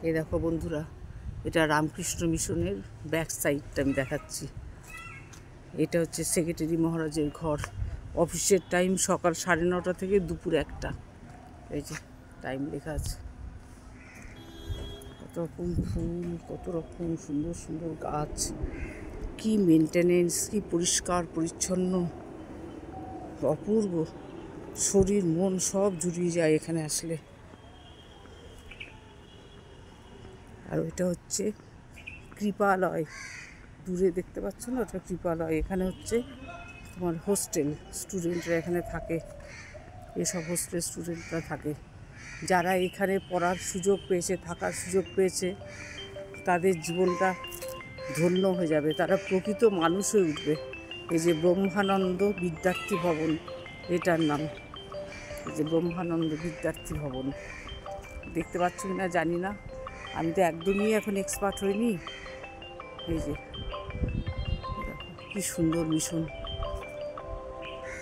এই দেখো বন্ধুরা, এটা রামকৃষ্ণ মিশনের ব্যাক সাইডটা আমি দেখাচ্ছি। এটা হচ্ছে সেক্রেটারি মহারাজের ঘর। অফিসের টাইম সকাল 9:30 থেকে দুপুর 1টা। এই যে টাইম লেখা আছে। কত রকম ফুল, কত রকম সুন্দর সুন্দর গাছ, কি মেনটেনেন্স, কি পরিষ্কার পরিচ্ছন্ন, অপূর্ব। শরীর মন সব জুড়িয়ে যায় এখানে আসলে। আর ওইটা হচ্ছে কৃপালয়, দূরে দেখতে পাচ্ছ না, ওটা কৃপালয়। এখানে হচ্ছে তোমার হোস্টেল, স্টুডেন্টরা এখানে থাকে, এসব হোস্টেল স্টুডেন্টরা থাকে। যারা এখানে পড়ার সুযোগ পেয়েছে, থাকার সুযোগ পেয়েছে, তাদের জীবনটা ধন্য হয়ে যাবে, তারা প্রকৃত মানুষ হয়ে উঠবে। এই যে ব্রহ্মানন্দ বিদ্যার্থী ভবন, এটার নাম। এই যে ব্রহ্মানন্দ বিদ্যার্থী ভবন, দেখতে পাচ্ছ কি না জানি না, আমি তো একদমই এখন এক্সপার্ট হইনি। এই যে কি সুন্দর মিশন।